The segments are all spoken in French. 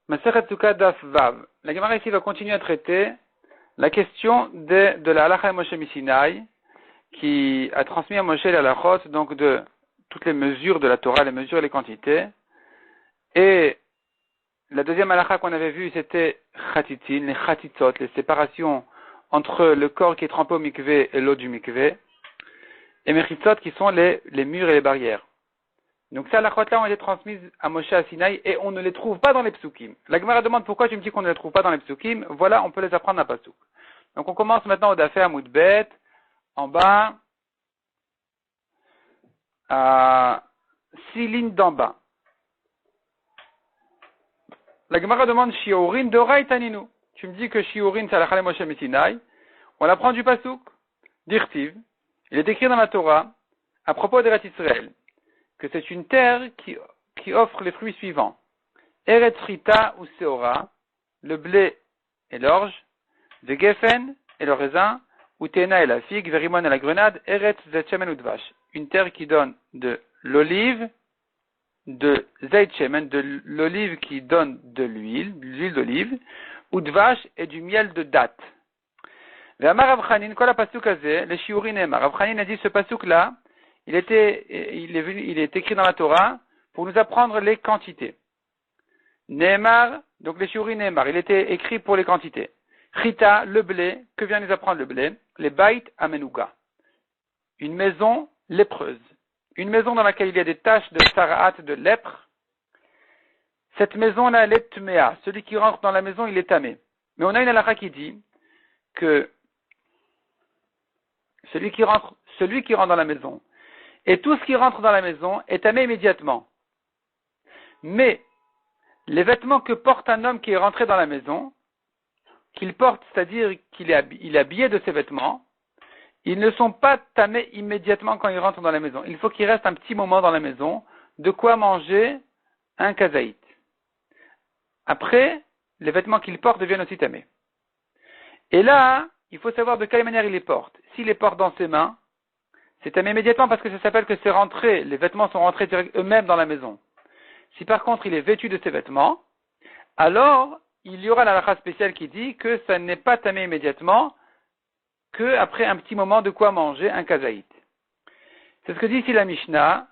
Masechet Sukkah Daf Vav. La Gemara ici va continuer à traiter la question de la halacha Moshe Misinaï, qui a transmis à Moshe la halachot, donc de toutes les mesures de la Torah, les mesures et les quantités. Et la deuxième halacha qu'on avait vue, c'était Chatitin, les Chatitzot, les séparations entre le corps qui est trempé au mikvé et l'eau du mikvé. Et Mechitzot, qui sont les murs et les barrières. Donc ces halachot-là ont été transmises à Moshe à Sinaï et on ne les trouve pas dans les psukim. La Gemara demande pourquoi tu me dis qu'on ne les trouve pas dans les psukim. Voilà, on peut les apprendre à Pasuk. Donc on commence maintenant au Dafé Amoud Bet, en bas, à 6 lignes d'en bas. La Gemara demande Shiurin Dorai Taninu. Tu me dis que Shiurin c'est halakha Moshe Sinaï. On apprend du Pasuk. Dirtiv. Il est écrit dans la Torah, à propos d'Eretz Israël, que c'est une terre qui offre les fruits suivants. Eretz Rita ou Seora, le blé et l'orge, de Geffen et le raisin, ou Tena et la figue, Verimon et la grenade, Eretz Zetchemen ou Dvash. Une terre qui donne de l'olive, de Zetchemen, de l'olive qui donne de l'huile d'olive, ou Dvash et du miel de date. Ve'amar Rav Chanin, kol ha-pasuk hazeh, le shiurin emar. Rav Chanin a dit ce pasuk-là, il est écrit dans la Torah pour nous apprendre les quantités. Nehemar, donc les shiurin Nehemar, il était écrit pour les quantités. Chita, le blé, que vient nous apprendre le blé? Les bait amenuga. Une maison lépreuse. Une maison dans laquelle il y a des taches de saraat, de lèpre. Cette maison-là, elle est tmea. Celui qui rentre dans la maison, il est tamé. Mais on a une halakha qui dit que celui qui rentre dans la maison, et tout ce qui rentre dans la maison est tamé immédiatement. Mais les vêtements que porte un homme qui est rentré dans la maison, qu'il porte, c'est-à-dire qu'il est habillé de ses vêtements, ils ne sont pas tamés immédiatement quand il rentre dans la maison. Il faut qu'il reste un petit moment dans la maison, de quoi manger un kazaït. Après, les vêtements qu'il porte deviennent aussi tamés. Et là, il faut savoir de quelle manière il les porte. S'il les porte dans ses mains, c'est tamé immédiatement parce que ça s'appelle que c'est rentré, les vêtements sont rentrés eux-mêmes dans la maison. Si par contre il est vêtu de ses vêtements, alors il y aura la halakha spéciale qui dit que ça n'est pas tamé immédiatement, que après un petit moment de quoi manger un kazaït. C'est ce que dit ici la Mishnah,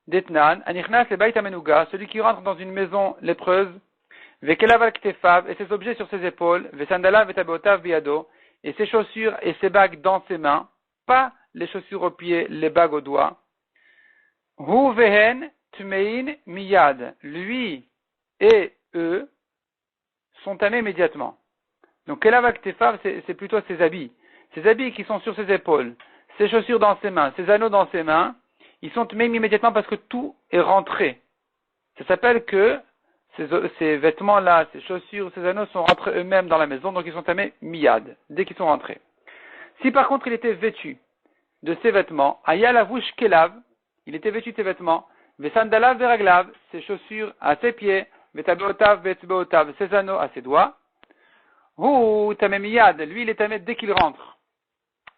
Detnan, Anichnas le bait amenuga, celui qui rentre dans une maison lépreuse, Vekelav al ktefav, et ses objets sur ses épaules, Vesandala vetabotav biado, et ses chaussures et ses bagues dans ses mains, pas les chaussures aux pieds, les bagues aux doigts. Hu vehen tmein miyad, lui et eux sont tamés immédiatement. Donc Kelav al ktefav, c'est plutôt ses habits. Ses habits qui sont sur ses épaules, ses chaussures dans ses mains, ses anneaux dans ses mains, ils sont tamés immédiatement parce que tout est rentré. Ça s'appelle que ces vêtements-là, ces chaussures, ces anneaux sont rentrés eux-mêmes dans la maison, donc ils sont tamés miyad, dès qu'ils sont rentrés. Si par contre il était vêtu de ses vêtements, aya lavush kelav, il était vêtu de ses vêtements, vesandalav veraglav, ses chaussures à ses pieds, vetabeotav vetzbeotav, ses anneaux à ses doigts, hu tamé miyad, lui il est tamé dès qu'il rentre.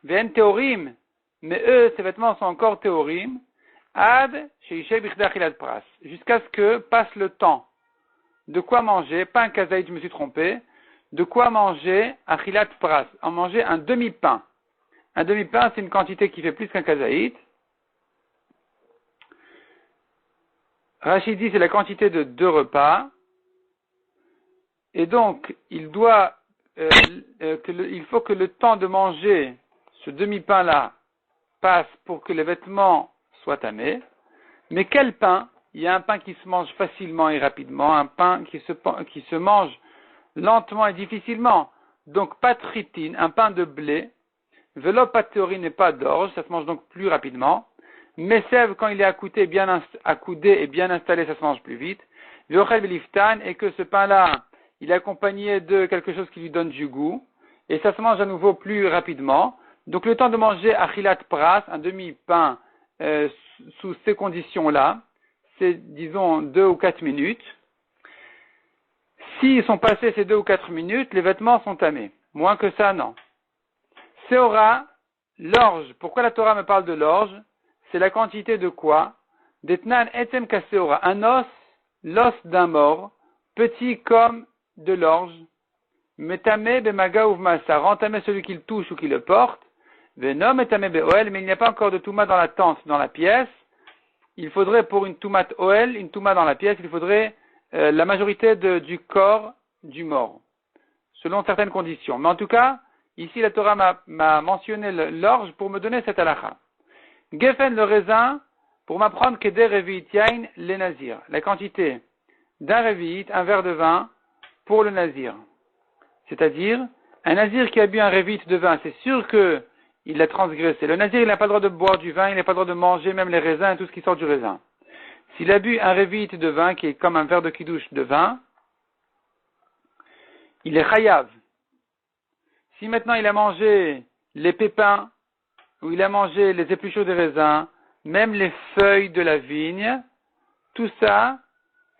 Ven théorim, mais eux, ces vêtements sont encore théorim, ad sheishe bichda achilat pras, jusqu'à ce que passe le temps. De quoi manger, pas un kazaït, je me suis trompé, de quoi manger achilat pras, en manger un demi-pain. Un demi-pain, c'est une quantité qui fait plus qu'un kazaït. Rachid dit c'est la quantité de 2 repas. Et donc, il faut que le temps de manger ce demi-pain-là passe pour que les vêtements soient tamés. Mais quel pain? Il y a un pain qui se mange facilement et rapidement, un pain qui se mange lentement et difficilement. Donc, pas tritine, un pain de blé. Velo pas de théorie n'est pas d'orge, ça se mange donc plus rapidement. Messev, quand il est accoudé et bien installé, ça se mange plus vite. Veochel beliftan, et que ce pain-là, il est accompagné de quelque chose qui lui donne du goût. Et ça se mange à nouveau plus rapidement. Donc, le temps de manger achilat pras, un demi-pain, sous ces conditions-là, c'est, disons, 2 ou 4 minutes. S'ils sont passés ces 2 ou 4 minutes, les vêtements sont tamés. Moins que ça, non. Seora, l'orge. Pourquoi la Torah me parle de l'orge? C'est la quantité de quoi? Detnan etem ka seora. Un os, l'os d'un mort, petit comme de l'orge, metame bemaga uvmasa, rend tamé celui qui le touche ou qui le porte, venom metame beoel, mais il n'y a pas encore de touma dans la tente, dans la pièce. Il faudrait pour une toumat oel, une touma dans la pièce, il faudrait la majorité du corps du mort, selon certaines conditions. Mais en tout cas, ici la Torah m'a mentionné l'orge pour me donner cette halakha. Geffen le raisin, pour m'apprendre que des revi'it yain les nazir, la quantité d'un revi'it, un verre de vin, pour le nazir. C'est-à-dire, un nazir qui a bu un revi'it de vin, c'est sûr que il l'a transgressé. Le nazir, il n'a pas le droit de boire du vin, il n'a pas le droit de manger même les raisins et tout ce qui sort du raisin. S'il a bu un revi'it de vin, qui est comme un verre de kidouche de vin, il est chayav. Si maintenant il a mangé les pépins, ou il a mangé les épluchures des raisins, même les feuilles de la vigne, tout ça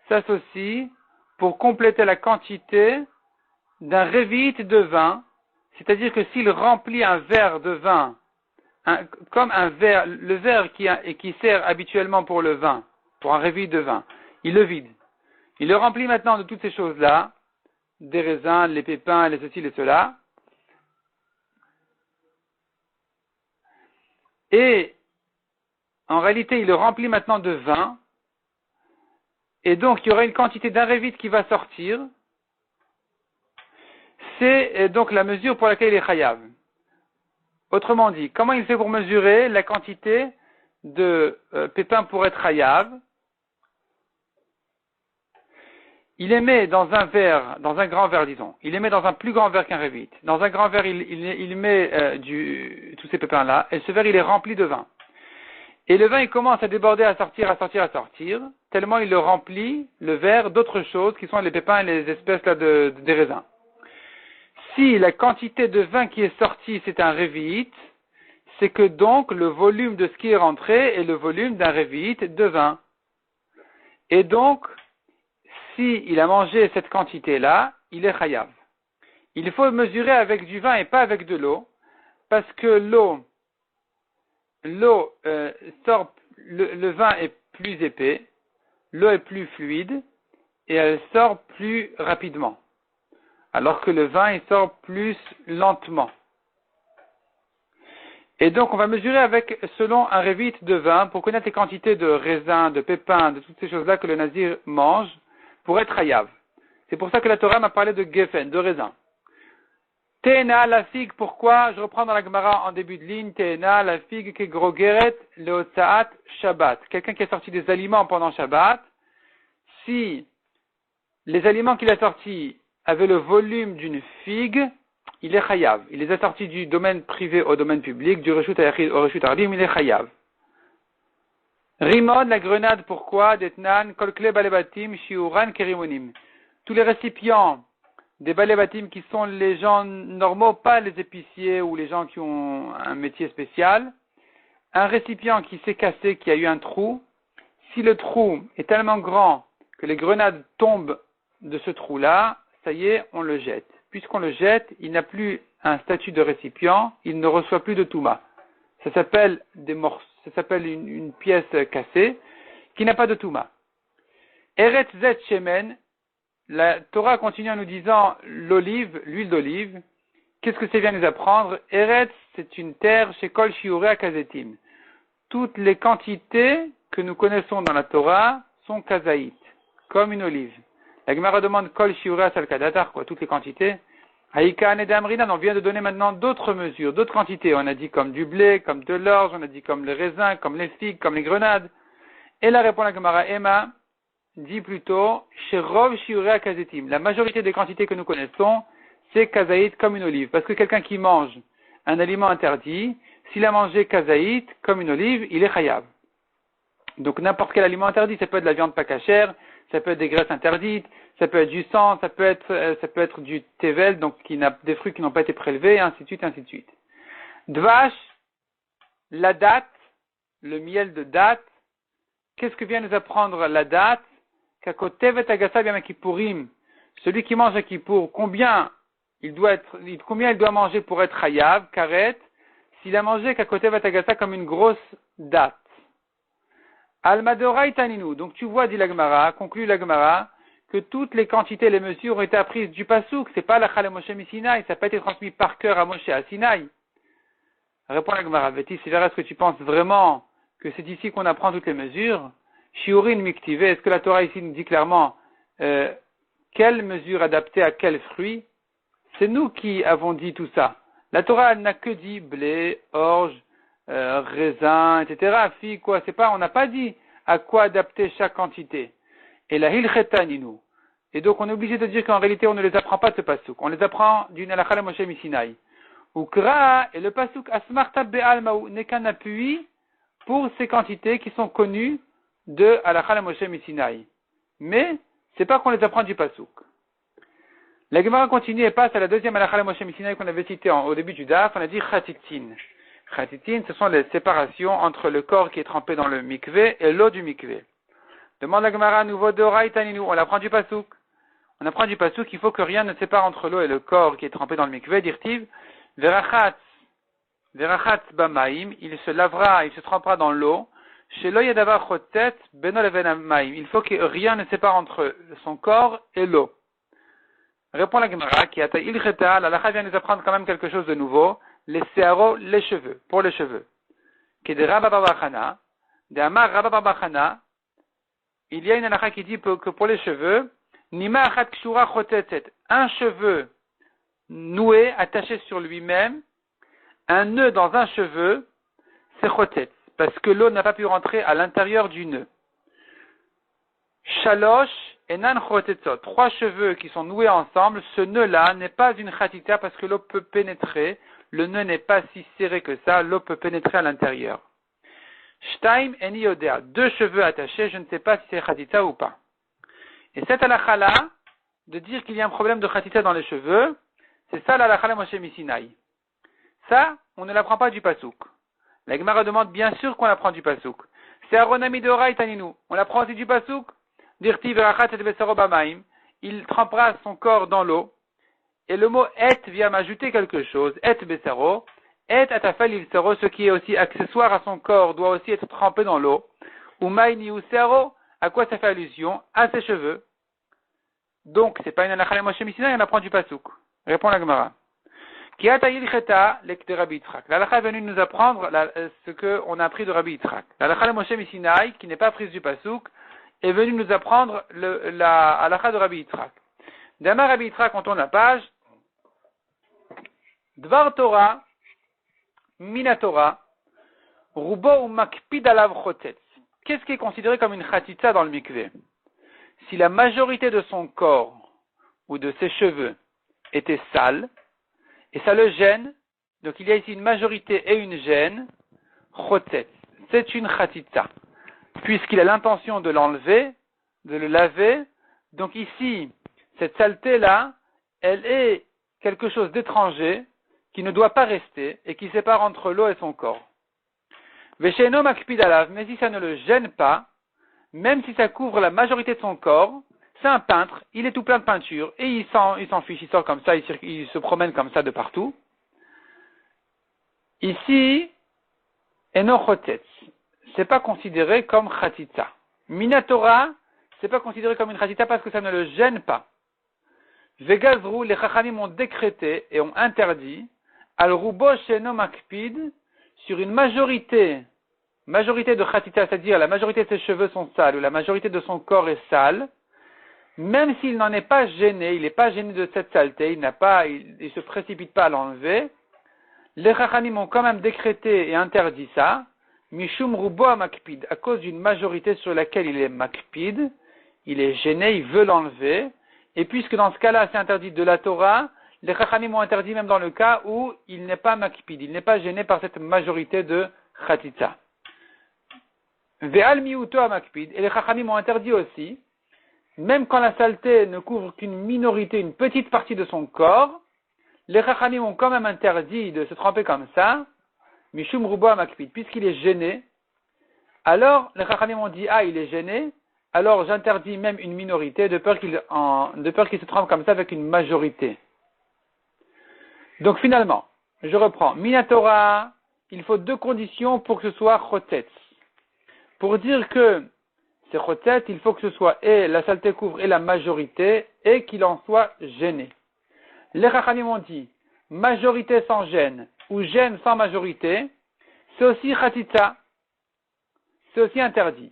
s'associe pour compléter la quantité d'un revi'it de vin. C'est-à-dire que s'il remplit un verre de vin, comme un verre, le verre qui sert habituellement pour le vin, pour un revi'it de vin, il le vide. Il le remplit maintenant de toutes ces choses-là, des raisins, les pépins, les ceci, les cela. Et en réalité, il le remplit maintenant de vin. Et donc, il y aura une quantité d'un revi'it qui va sortir. C'est donc la mesure pour laquelle il est chayav. Autrement dit, comment il fait pour mesurer la quantité de pépins pour être chayav? Il les met dans un verre, dans un grand verre, disons. Il les met dans un plus grand verre qu'un revi'it. Dans un grand verre, il met tous ces pépins-là, et ce verre, il est rempli de vin. Et le vin, il commence à déborder, à sortir, tellement il le remplit, le verre, d'autres choses, qui sont les pépins et les espèces là des raisins. Si la quantité de vin qui est sortie, c'est un revi'it, c'est que donc le volume de ce qui est rentré est le volume d'un revi'it de vin. Et donc, si il a mangé cette quantité-là, il est chayav. Il faut mesurer avec du vin et pas avec de l'eau, parce que l'eau sort, le vin est plus épais, l'eau est plus fluide, et elle sort plus rapidement. Alors que le vin, il sort plus lentement. Et donc, on va mesurer selon un revi'it de vin, pour connaître les quantités de raisins, de pépins, de toutes ces choses-là que le nazir mange, pour être chayav. C'est pour ça que la Torah m'a parlé de geffen, de raisin. Te'ena, la figue, pourquoi? Je reprends dans la Gemara en début de ligne, Te'ena, la figue, ke grogeret, leotzaat, Shabbat. Quelqu'un qui a sorti des aliments pendant Shabbat, si les aliments qu'il a sortis avaient le volume d'une figue, il est chayav. Il les a sortis du domaine privé au domaine public, du reshut ayachid au reshut ardim, il est chayav. Rimon, la grenade, pourquoi? Detnan, kolkle balebatim, shiuran, kerimonim. Tous les récipients des balebatim qui sont les gens normaux, pas les épiciers ou les gens qui ont un métier spécial. Un récipient qui s'est cassé, qui a eu un trou, si le trou est tellement grand que les grenades tombent de ce trou-là, ça y est, on le jette. Puisqu'on le jette, il n'a plus un statut de récipient, il ne reçoit plus de touma. Ça s'appelle une pièce cassée qui n'a pas de touma. Eretz zet shemen, la Torah continue en nous disant l'olive, l'huile d'olive. Qu'est-ce que ça vient nous apprendre? Eretz, c'est une terre chez Kol Shiurei Akazetim. Toutes les quantités que nous connaissons dans la Torah sont kazaït, comme une olive. La Gemara demande Kol Shiurei Salkadatar, quoi, toutes les quantités. Haïka Nedamrinan, on vient de donner maintenant d'autres mesures, d'autres quantités. On a dit comme du blé, comme de l'orge, on a dit comme les raisins, comme les figues, comme les grenades. Et là répond la Gemara Emma, dit plutôt, chez Rov Shiurei Akazetim. La majorité des quantités que nous connaissons, c'est kazaït comme une olive. Parce que quelqu'un qui mange un aliment interdit, s'il a mangé kazaït comme une olive, il est chayav. Donc n'importe quel aliment interdit, ça peut être de la viande pas cachère, ça peut être des graisses interdites, ça peut être du sang, ça peut être du tevel, donc des fruits qui n'ont pas été prélevés, ainsi de suite, ainsi de suite. Dvash, la date, le miel de date. Qu'est-ce que vient nous apprendre la date? Kakotevet agasa b'yom kippourim. Celui qui mange à Kippour, combien il doit manger pour être chayav, karet, s'il a mangé kakotevet agasa comme une grosse date. Almadoraï taninu. Donc tu vois, dit la Gemara, conclut la Gemara, que toutes les quantités, les mesures ont été apprises du Passouk. C'est pas la Chale Moshe Sinaï, ça n'a pas été transmis par cœur à Moshe à Sinaï. Répond la Gemara, Vétis, est-ce que tu penses vraiment que c'est ici qu'on apprend toutes les mesures? Shiurin Miktive, est-ce que la Torah ici nous dit clairement quelle mesure adaptée à quel fruit? C'est nous qui avons dit tout ça. La Torah, elle n'a que dit blé, orge, raisin, etc. Fille, quoi, c'est pas, on n'a pas dit à quoi adapter chaque quantité. Et la hilchetaninu. Et donc, on est obligé de dire qu'en réalité, on ne les apprend pas de ce pasouk. On les apprend d'une alakha Moshe Misinaï. Ukra, et le pasouk asmarta be'almaou n'est qu'un appui pour ces quantités qui sont connues de alakha Moshe Misinaï. Mais, c'est pas qu'on les apprend du pasouk. La Gemara continue et passe à la deuxième alakha Moshe Misinaï qu'on avait citée au début du daf. On a dit chatitin. Chatitin, ce sont les séparations entre le corps qui est trempé dans le mikvé et l'eau du mikvé. Demande la Gemara à nouveau de Raïtaninu. On apprend du pasouk. On apprend du pasouk qu'il faut que rien ne sépare entre l'eau et le corps qui est trempé dans le mikvé. Dirtiv, verachatz bamaim, il se lavera, il se trempera dans l'eau. Chez l'oyadavar chotet benol evenamaim. Il faut que rien ne sépare entre son corps et l'eau. Répond la Gemara qui a ilcheta, la lacha vient nous apprendre quand même quelque chose de nouveau. Les searo, les cheveux, pour les cheveux. Qui est de Rabba Barbachana, de Amar Rabba Barbachana, il y a une halakha qui dit que pour les cheveux, Nima achat kshura chotetzet, un cheveu noué, attaché sur lui-même, un nœud dans un cheveu, c'est chotetz, parce que l'eau n'a pas pu rentrer à l'intérieur du nœud. Shalosh et nan chotetzot, 3 cheveux qui sont noués ensemble, ce nœud-là n'est pas une chatita parce que l'eau peut pénétrer, le nœud n'est pas si serré que ça, l'eau peut pénétrer à l'intérieur. Shtaim en yodea, 2 cheveux attachés, je ne sais pas si c'est chatita ou pas. Et cette halakha-là, de dire qu'il y a un problème de chatita dans les cheveux, c'est ça l'halakha Moshe Misinaï. Ça, on ne l'apprend pas du pasouk. La Gemara demande bien sûr qu'on l'apprend du pasouk. C'est Aronami de Raïtaninu. On l'apprend aussi du pasouk. Dirti verachat et besaro bamaim. Il trempera son corps dans l'eau. Et le mot et vient m'ajouter quelque chose. Et besaro. Et atafel il sero, ce qui est aussi accessoire à son corps, doit aussi être trempé dans l'eau. Umay ni usero. À quoi ça fait allusion? À ses cheveux. Donc, c'est pas une halakha Moshe Misinaï, on apprend du pasouk. Répond la Gemara. Qui a taillé l'cheta lek de Rabbi Yitzhak. L'halakha est venue nous apprendre ce qu'on a appris de Rabbi Yitzhak. L'halakha Moshe Misinaï, qui n'est pas prise du pasouk, est venue nous apprendre la halakha de Rabbi Yitzhak. D'Amar Rabbi Yitzhak, on tourne la page. Dvar Torah, Mina Torah, Rubo ou Makpid alav chotetz. Qu'est-ce qui est considéré comme une chatitza dans le mikvé? Si la majorité de son corps ou de ses cheveux était sale, et ça le gêne, donc il y a ici une majorité et une gêne, chotetz, c'est une chatitza. Puisqu'il a l'intention de l'enlever, de le laver, donc ici, cette saleté-là, elle est quelque chose d'étranger, qui ne doit pas rester, et qui sépare entre l'eau et son corps. Vesheno makpid alav, mais si ça ne le gêne pas, même si ça couvre la majorité de son corps, c'est un peintre, il est tout plein de peinture, et il s'en fiche, il sort comme ça, il se promène comme ça de partout. Ici, eno chotetz, c'est pas considéré comme chatitza. Minatora, c'est pas considéré comme une chatitza parce que ça ne le gêne pas. Vegazru, les chachamim ont décrété et ont interdit, al rubo sheno makpid, sur une majorité de chatita, c'est-à-dire la majorité de ses cheveux sont sales ou la majorité de son corps est sale, même s'il n'en est pas gêné, il n'est pas gêné de cette saleté, il se précipite pas à l'enlever, les chachamim ont quand même décrété et interdit ça, mishum rubo makpid, à cause d'une majorité sur laquelle il est makpid, il est gêné, il veut l'enlever, et puisque dans ce cas-là c'est interdit de la Torah, les chachamim ont interdit même dans le cas où il n'est pas makpid, il n'est pas gêné par cette majorité de chatitza. Ve'al miuto makpid, et les chachamim ont interdit aussi, même quand la saleté ne couvre qu'une minorité, une petite partie de son corps, les chachamim ont quand même interdit de se tremper comme ça, mishum rubo makpid, puisqu'il est gêné, alors les chachamim ont dit, il est gêné, alors j'interdis même une minorité de peur qu'il se trempe comme ça avec une majorité. Donc finalement, je reprends. Minatora, il faut 2 conditions pour que ce soit chotetz. Pour dire que c'est chotet, il faut que ce soit et la saleté couvre et la majorité, et qu'il en soit gêné. Les Chachamim ont dit, majorité sans gêne, ou gêne sans majorité, c'est aussi chatitza, c'est aussi interdit.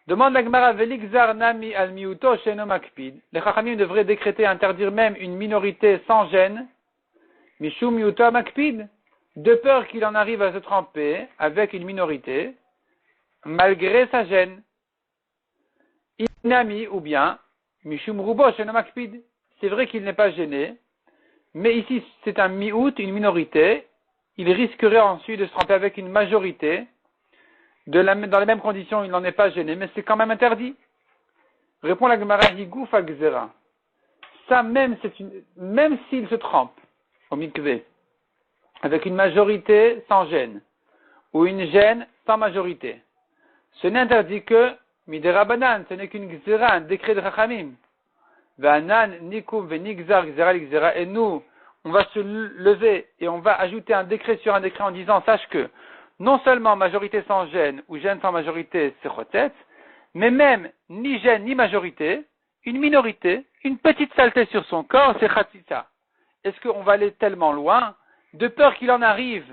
Demande la Gemara, velikzar nami al miuto sheno makpid. Les Chachamim devraient décréter, interdire même une minorité sans gêne, mishum miuto makpid, de peur qu'il en arrive à se tremper avec une minorité, malgré sa gêne. Inami, ou bien, mishum rubo sheno makpid. C'est vrai qu'il n'est pas gêné, mais ici c'est un miout, une minorité, il risquerait ensuite de se tremper avec une majorité, dans les mêmes conditions, il n'en est pas gêné, mais c'est quand même interdit. Répond la Gemara, higouf agzera. Ça, même s'il se trempe au mikvé, avec une majorité sans gêne, ou une gêne sans majorité, ce n'est interdit que midera banan, ce n'est qu'une gzera, un décret de Chachamim. Vanan, nikum, venigzar, gzera, l'gzera, et nous, on va se lever et on va ajouter un décret sur un décret en disant, sache que, non seulement majorité sans gêne ou gêne sans majorité, c'est chotet, mais même ni gêne ni majorité, une minorité, une petite saleté sur son corps, c'est chatita. Est-ce qu'on va aller tellement loin, de peur qu'il en arrive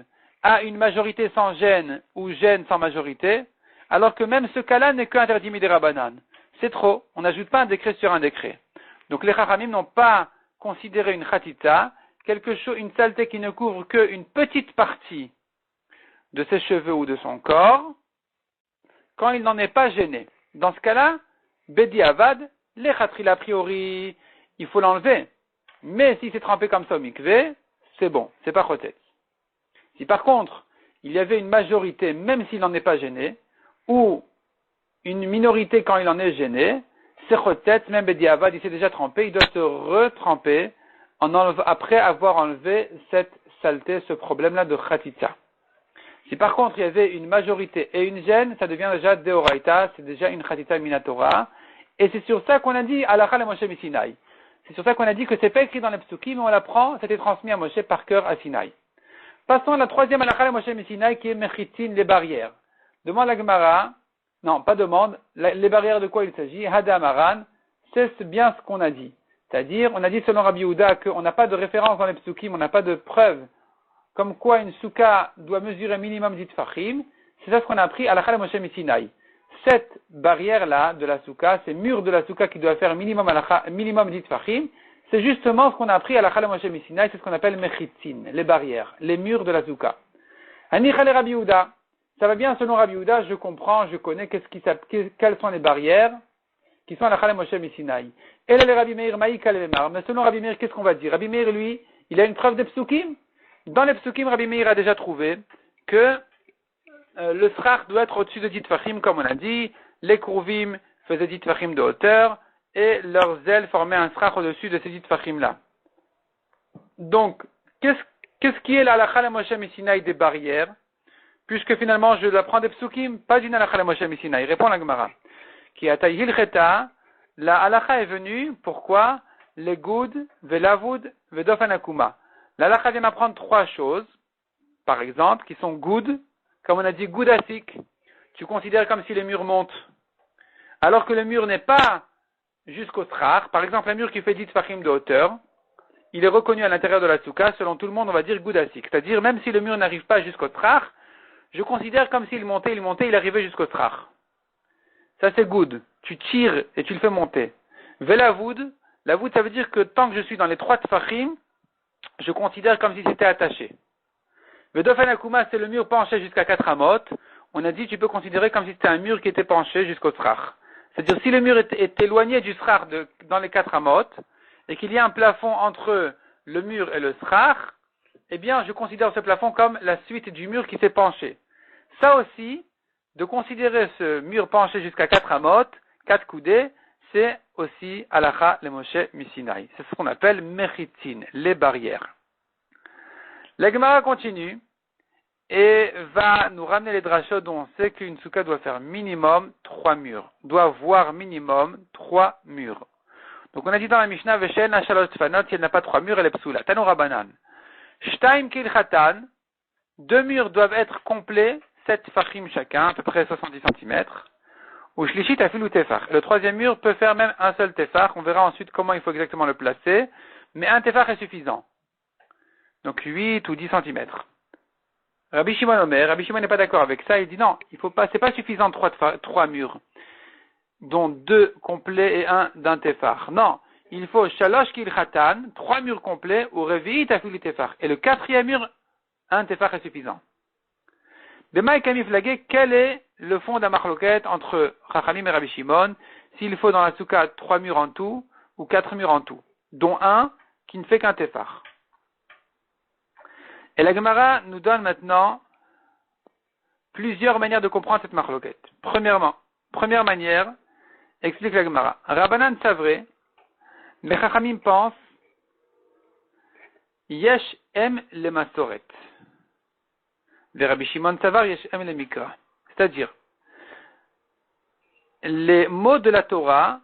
à une majorité sans gêne ou gêne sans majorité, alors que même ce cas-là n'est qu'interdit midera banan. C'est trop, on n'ajoute pas un décret sur un décret. Donc les Chachamim n'ont pas considéré une chatita, une saleté qui ne couvre qu'une petite partie de ses cheveux ou de son corps, quand il n'en est pas gêné. Dans ce cas-là, Bedi Avad, les khatril a priori, il faut l'enlever. Mais si c'est trempé comme ça au mikvé, c'est bon, c'est pas chotet. Si par contre, il y avait une majorité, même s'il n'en est pas gêné, ou une minorité quand il en est gêné, c'est chotet, même Bedi Avad, il s'est déjà trempé, il doit se retremper après avoir enlevé cette saleté, ce problème-là de khatitza. Si par contre il y avait une majorité et une gêne, ça devient déjà deoraita, c'est déjà une chatita minatora, et c'est sur ça qu'on a dit halakha le Moshe Sinai. C'est sur ça qu'on a dit que c'est pas écrit dans les psukim, mais on l'apprend, c'était transmis à Moshe par cœur à Sinai. Passons à la troisième halakha le Moshe Sinai qui est mechitin, les barrières. Demande la Gemara, non, pas demande, les barrières de quoi il s'agit, Hada Amaran, c'est bien ce qu'on a dit. C'est-à-dire, on a dit selon Rabbi Yehuda qu'on n'a pas de référence dans les psukim, on n'a pas de preuve comme quoi une souka doit mesurer minimum 10 tfachim, c'est ça ce qu'on a appris à la Chalem Moshe Sinai. Cette barrière-là de la souka, ces murs de la souka qui doivent faire minimum 10 tfachim, c'est justement ce qu'on a appris à la Chalem Moshe Sinai, c'est ce qu'on appelle mechitzin, les barrières, les murs de la souka. Anichale Rabbi Yehuda, ça va bien selon Rabbi Yehuda, je comprends, je connais quelles sont les barrières qui sont à la Chalem Moshe Sinai. Et là, les Rabbi Meir, Maïka le Lemar, mais selon Rabbi Meir, qu'est-ce qu'on va dire? Rabbi Meir, lui, il a une preuve de psukim. Dans les psukim, Rabbi Meir a déjà trouvé que le srach doit être au-dessus de 10 tfachim, comme on a dit, les kourvim faisaient 10 tfachim de hauteur, et leurs ailes formaient un srach au-dessus de ces 10 tfachim-là. Donc, qu'est-ce qui est la halakha le Moshe Sinai des barrières? Puisque finalement, je l'apprends des psukim, pas d'une halakha le Moshe Sinai. Répond la Gemara. Qui a taïhil cheta, la halakha est venue, pourquoi? Les goud, velavud, vedofanakuma. La halakha vient m'apprendre trois choses, par exemple, qui sont good, comme on a dit goudasik, tu considères comme si le mur monte, alors que le mur n'est pas jusqu'au srach. Par exemple, un mur qui fait 10 tfachim de hauteur, il est reconnu à l'intérieur de la souka, selon tout le monde, on va dire goudasik. C'est-à-dire, même si le mur n'arrive pas jusqu'au srach, je considère comme s'il montait, il arrivait jusqu'au srach. Ça c'est good. Tu tires et tu le fais monter. Velavoud, la voûte, ça veut dire que tant que je suis dans les 3 tfachim, je considère comme si c'était attaché. Vedofanakuma, c'est le mur penché jusqu'à 4 amot. On a dit, tu peux considérer comme si c'était un mur qui était penché jusqu'au srach. C'est-à-dire, si le mur est éloigné du srach dans les 4 amot, et qu'il y a un plafond entre le mur et le srach, eh bien, je considère ce plafond comme la suite du mur qui s'est penché. Ça aussi, de considérer ce mur penché jusqu'à 4 amot, 4 coudées, c'est aussi halakha le Moshe Sinai. C'est ce qu'on appelle mechitzin, les barrières. La Gemara continue et va nous ramener les drachot dont on sait qu'une souka doit faire minimum 3 murs, doit avoir minimum 3 murs. Donc on a dit dans la Mishnah, Veshen Ashalosh Tfanot, si elle n'a pas 3 murs, elle est psoula. Tanu Rabanan. Shtaim Kilchatan, 2 murs doivent être complets, 7 fachim chacun, à peu près 70 cm. Ou shlishit afilu tefar. Le troisième mur peut faire même un seul tefar. On verra ensuite comment il faut exactement le placer. Mais un tefar est suffisant. Donc 8 ou 10 centimètres. Rabbi Shimon Omer, Rabbi Shimon n'est pas d'accord avec ça. Il dit non, il faut pas, c'est pas suffisant trois murs, dont 2 complets et un d'un tefar. Non, il faut shalosh kil khatan, 3 murs complets, ou revi'it afilu tefar. Et le quatrième mur, un tefar est suffisant. Bema et Kamiflagé, quel est le fond d'un marloquette entre Chachamim et Rabbi Shimon, s'il faut dans la soukha 3 murs en tout, ou 4 murs en tout, dont un qui ne fait qu'un tefar. Et la Gemara nous donne maintenant plusieurs manières de comprendre cette marloquette. Première manière, explique la Gemara. Rabbanan Savré, mais Chachamim pense, Yesh em le masoret. Rabbi Shimon Savar Yesh em le mikra. C'est-à-dire, les mots de la Torah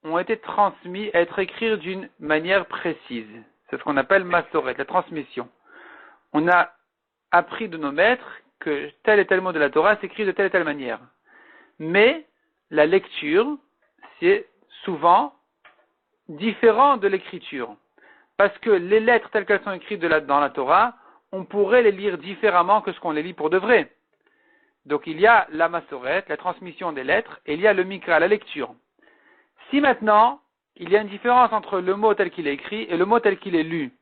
ont été transmis à être écrits d'une manière précise. C'est ce qu'on appelle masoret, la transmission. On a appris de nos maîtres que tel et tel mot de la Torah s'écrit de telle et telle manière. Mais la lecture, c'est souvent différent de l'écriture. Parce que les lettres telles qu'elles sont écrites dans la Torah, on pourrait les lire différemment que ce qu'on les lit pour de vrai. Donc il y a la masoret, la transmission des lettres, et il y a le mikra, la lecture. Si maintenant, il y a une différence entre le mot tel qu'il est écrit et le mot tel qu'il est lu,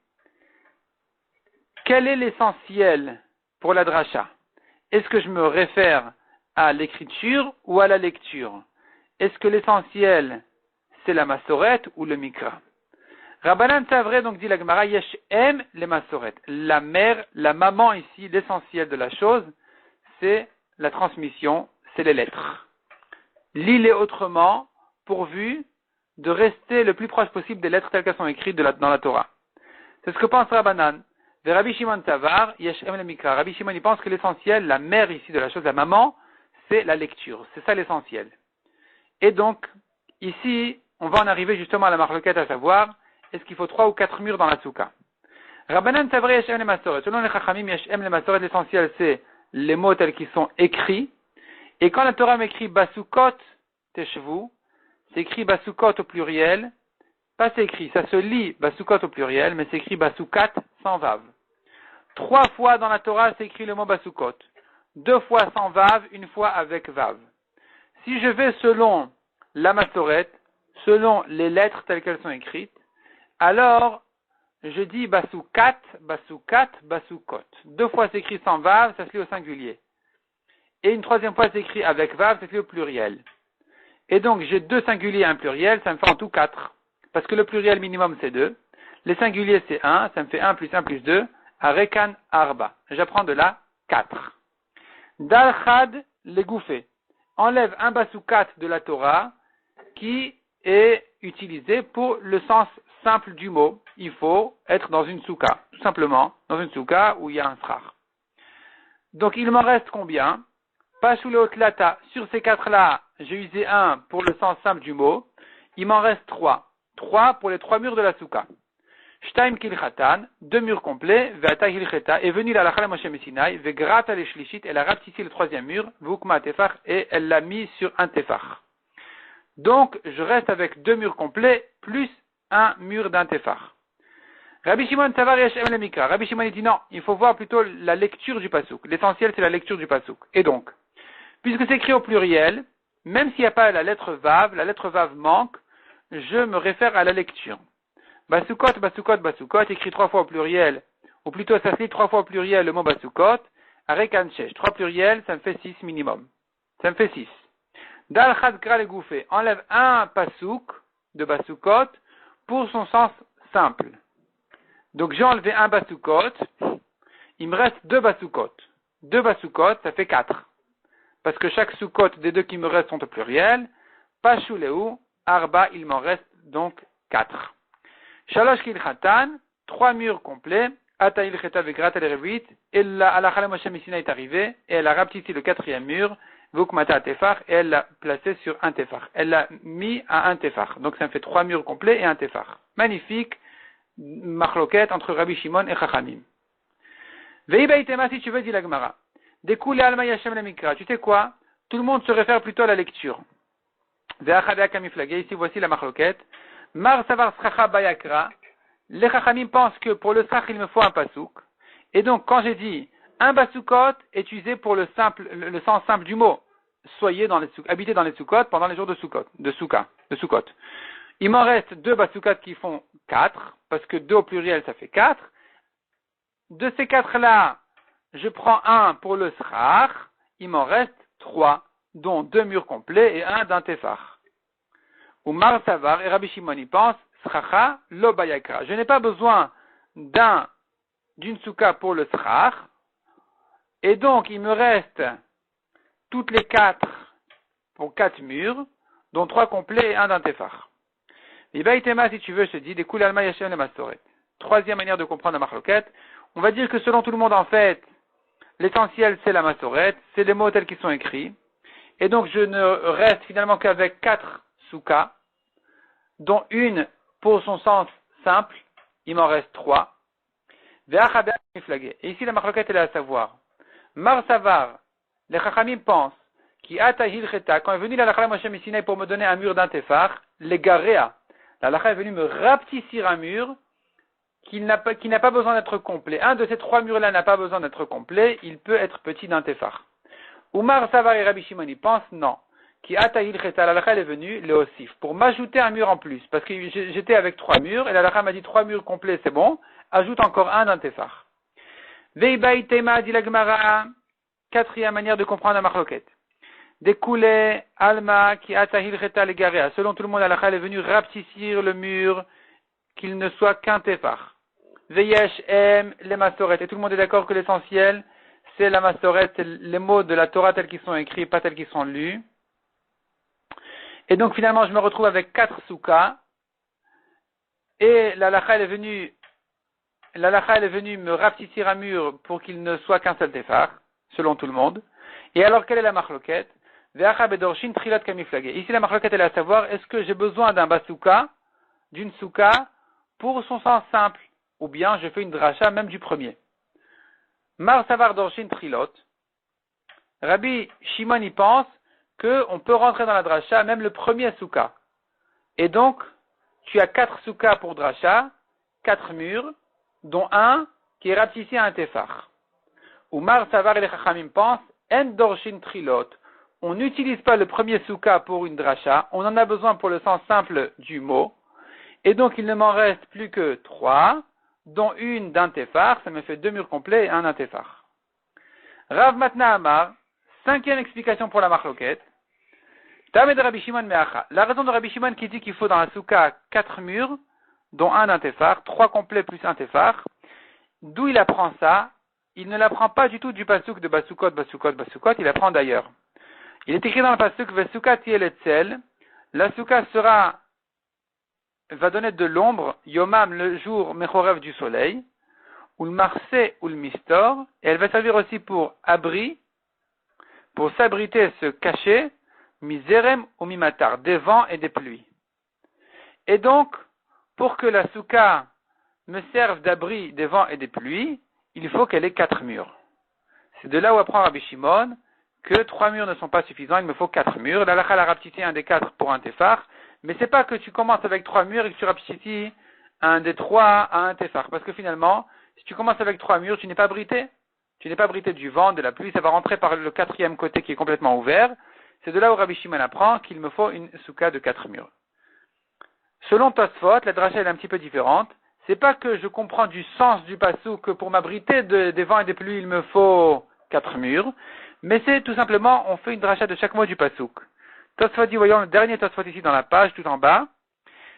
quel est l'essentiel pour la dracha? Est-ce que je me réfère à l'écriture ou à la lecture? Est-ce que l'essentiel, c'est la masoret ou le mikra? Rabbanan Savré, donc dit la Gemara, Yesh em les masoret. La mère, la maman ici, l'essentiel de la chose, c'est la transmission, c'est les lettres. Lis-les autrement, pourvu de rester le plus proche possible des lettres telles qu'elles sont écrites dans la Torah. C'est ce que pense Rabbanan. De Rabbi Shimon Savar, Yesh em le mikra. Rabbi Shimon, il pense que l'essentiel, la mère ici de la chose, la maman, c'est la lecture. C'est ça l'essentiel. Et donc, ici, on va en arriver justement à la marloquette, à savoir, est-ce qu'il faut 3 ou 4 murs dans la soukha? Rabbanan Savré Yesh em le masoret. Selon les Chachamim, Yesh em le masoret, l'essentiel c'est les mots tels qu'ils sont écrits. Et quand la Torah m'écrit Basukot Teshvu, c'est écrit Basukot au pluriel. Pas c'est écrit, ça se lit Basukot au pluriel, mais c'est écrit Basukat sans vav. 3 fois dans la Torah, c'est écrit le mot Basukot. 2 fois sans vav, 1 fois avec vav. Si je vais selon la masoret, selon les lettres telles qu'elles sont écrites, alors, je dis Basukat, Basukat, Basukot. 2 fois c'est écrit sans vav, ça se lit au singulier. Et une 3e fois c'est écrit avec vav, ça se lit au pluriel. Et donc, j'ai 2 singuliers et un pluriel, ça me fait en tout 4. Parce que le pluriel minimum c'est 2. Les singuliers c'est 1, ça me fait 1 plus 1 plus 2. Arekan Arba. J'apprends de là 4. Dal Chad les gouffés. Enlève un Basukat de la Torah qui est utilisé pour le sens simple du mot. Il faut être dans une soukha, tout simplement, dans une soukha où il y a un srar. Donc il m'en reste combien? Pashuleotlata, sur ces 4-là, j'ai usé 1 pour le sens simple du mot. Il m'en reste 3. 3 pour les 3 murs de la soukha. Shtaim kilchatan, 2 murs complets, ve'ata hilcheta, est venu la lachala Moshe Messinai, ve'grata le shlishit, elle a rapetissé le 3e mur, ve'ukma tefar, et elle l'a mis sur un tefar. Donc, je reste avec 2 murs complets, plus un mur d'un tefar. Rabbi Shimon Savar Yesh em le mikra. Rabbi Shimon dit non, il faut voir plutôt la lecture du pasuk. L'essentiel, c'est la lecture du pasuk. Et donc, puisque c'est écrit au pluriel, même s'il n'y a pas la lettre vav manque, je me réfère à la lecture. Basukot, basukot, basukot, écrit 3 fois au pluriel, ou plutôt ça se lit 3 fois au pluriel le mot basukot, arekan shesh. 3 pluriels, ça me fait 6 minimum. Ça me fait 6. Dal chad kra le gouffé. Enlève un pasuk de basukot pour son sens simple. Donc j'ai enlevé un basukot, il me reste 2 basukot. 2 basukot, ça fait 4. Parce que chaque sukot des 2 qui me restent sont au pluriel. Pashuleu, arba, il m'en reste donc 4. Shalosh kilchatan, 3 murs complets. Ata ilcheta vegrat el revit. Et la halakha Moshe Messina est arrivée et elle a rapetissé le 4e mur. Vukmata tefar, et elle l'a placé sur un tefar. Elle l'a mis à un tefar. Donc ça me fait 3 murs complets et un tefar. Magnifique marloquette entre Rabbi Shimon et Chachamim. Veibaitema, si tu veux, dit la Gemara. Découle alma yashem le mikra. Tu sais quoi? tout le monde se réfère plutôt à la lecture. Ici, voici la marloquette. Mar savar sracha bayakra. Les chachamim pensent que pour le srach, il me faut un pasouk. Et donc, quand j'ai dit un basoukot est utilisé pour le sens simple du mot. Soyez habitez dans les soukot pendant les jours de soukot. Il m'en reste 2 basoukot qui font 4, parce que 2 au pluriel, ça fait 4. De ces 4-là, je prends un pour le srach. Il m'en reste 3, dont 2 murs complets et un d'un tefar. Ou Mar Savar et Rabbi Shimon y pense, sracha lo bayakra. Je n'ai pas besoin d'une souka pour le srach, et donc il me reste toutes les 4 pour 4 murs, dont 3 complets et un d'un tefar. Ibaïtema, si tu veux, je te dis, des coul alma yashem le mastoret. Troisième manière de comprendre la marloquette, on va dire que selon tout le monde, en fait, l'essentiel c'est la mastoret, c'est les mots tels qu'ils sont écrits, et donc je ne reste finalement qu'avec 4 soukas, dont une pour son sens simple, il m'en reste 3. Et ici la marloquette elle est à savoir, Mar Savar, les chachamim pensent, qui atahil cheta, quand est venu la lacha Moshe Messinaï pour me donner un mur d'un tefar, les garéa, la lacha est venue me rapetissir un mur qui n'a pas besoin d'être complet. Un de ces 3 murs-là n'a pas besoin d'être complet, il peut être petit d'un tefar. Umar Savar et Rabbi Shimon y pensent, non. Qui atahil cheta, la lacha est venue, le osif, pour m'ajouter un mur en plus, parce que j'étais avec 3 murs, et la lacha m'a dit 3 murs complets, c'est bon, ajoute encore un d'un tefar. Veibaï tema dit la Gemara, 4e manière de comprendre la marloquette. Découlé, alma, qui atahil cheta les garéa. Selon tout le monde, la lacha est venue rapetissir le mur, qu'il ne soit qu'un tefar. Veyesh em, les masoret. Et tout le monde est d'accord que l'essentiel, c'est la masoret, c'est les mots de la Torah tels qu'ils sont écrits, pas tels qu'ils sont lus. Et donc finalement, je me retrouve avec 4 soukas. Et la lacha est venue me rapetissir un mur pour qu'il ne soit qu'un seul tefar, selon tout le monde. Et alors, quelle est la marloquette? Ici, la marloquette elle est à savoir, est-ce que j'ai besoin d'un basouka, d'une souka, pour son sens simple, ou bien je fais une dracha même du premier. Mar Savar Dorshin Trilot. Rabbi Shimon y pense qu'on peut rentrer dans la dracha même le premier souka. Et donc, tu as 4 soukas pour dracha, 4 murs, dont un qui est rapetissé à un tefar. Umar Savar et les Chachamim pensent, En Dorshin Trilot. On n'utilise pas le premier souka pour une dracha, on en a besoin pour le sens simple du mot, et donc il ne m'en reste plus que 3, dont une d'un tefar, ça me fait 2 murs complets et un d'un tefar. Rav Matna Amar, 5e explication pour la marloquette. Tamed Rabbi Shimon Meacha. La raison de Rabbi Shimon qui dit qu'il faut dans la souka 4 murs, dont un d'un tefar, 3 complets plus un tefar. D'où il apprend ça? Il ne l'apprend pas du tout du pasuk de basukot, il apprend d'ailleurs. Il est écrit dans le pasuk Vesuka tiel etzel. La souka va donner de l'ombre, yomam le jour mechorev du soleil, ou le marsé ou le mistor, et elle va servir aussi pour abri, pour s'abriter, se cacher, miserem ou mimatar, des vents et des pluies. Et donc, pour que la souka me serve d'abri des vents et des pluies, il faut qu'elle ait 4 murs. C'est de là où apprend Rabbi Shimon que 3 murs ne sont pas suffisants, il me faut 4 murs. La lacha l'a rapetissé un des 4 pour un tefar, mais c'est pas que tu commences avec 3 murs et que tu rapetissis un des 3 à un tefar, parce que finalement, si tu commences avec 3 murs, tu n'es pas abrité. Tu n'es pas abrité du vent, de la pluie, ça va rentrer par le 4e côté qui est complètement ouvert. C'est de là où Rabbi Shimon apprend qu'il me faut une souka de 4 murs. Selon Tosfot, la dracha est un petit peu différente. C'est pas que je comprends du sens du pasuk que pour m'abriter des vents et des pluies, il me faut 4 murs, mais c'est tout simplement, on fait une dracha de chaque mot du pasuk. Tosfot dit, voyons le dernier Tosfot ici dans la page, tout en bas.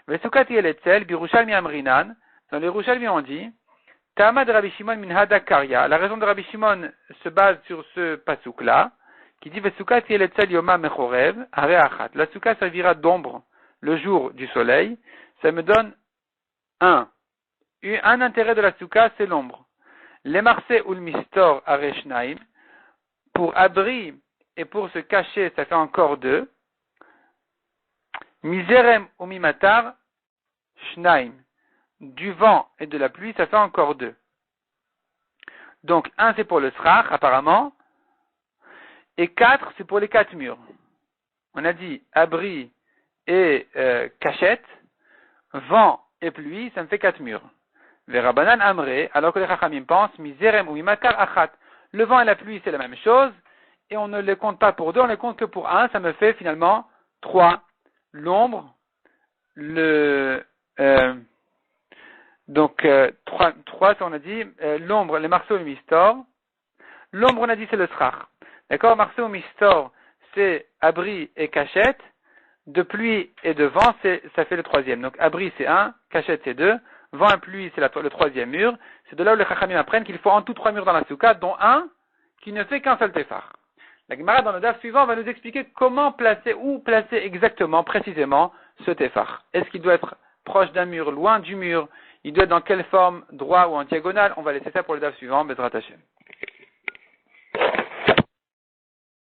Vesukati eletzel, birushalmi amrinan. Dans les Yerushalmi on dit, Ta'amad Rabbi Shimon min hada karya. La raison de Rabbi Shimon se base sur ce pasuk-là, qui dit Vesukati eletzel yoma mechorev, areachat. La souka servira d'ombre le jour du soleil. Ça me donne un intérêt de la souka, c'est l'ombre. Les marsé ou le mistor areshnaim. Pour abri et pour se cacher, ça fait encore 2. Miserem ou mimatar, shnaim. Du vent et de la pluie, ça fait encore 2. Donc, un c'est pour le srach, apparemment. Et 4, c'est pour les 4 murs. On a dit abri et cachette, vent et pluie, ça me fait 4 murs. Verabanan amre, alors que les chachamim pensent, miserem ou imakar achat. Le vent et la pluie, c'est la même chose, et on ne les compte pas pour 2, on les compte que pour 1, ça me fait finalement 3. L'ombre, donc 3, ça on a dit, l'ombre, les marceaux et le mistor. L'ombre, on a dit, c'est le srach. D'accord, marceau et mistor, c'est abri et cachette. De pluie et de vent, ça fait le 3e. Donc abri, c'est 1, cachette, c'est 2. Vent et pluie, c'est le 3e mur. C'est de là où les chachamim apprennent qu'il faut en tout 3 murs dans la soukha, dont un qui ne fait qu'un seul téphar. La Gemara, dans le daf suivant, va nous expliquer comment placer, où placer exactement, précisément, ce téphar. Est-ce qu'il doit être proche d'un mur, loin du mur? Il doit être dans quelle forme, droit ou en diagonale? On va laisser ça pour le daf suivant, Bezrat Hashem.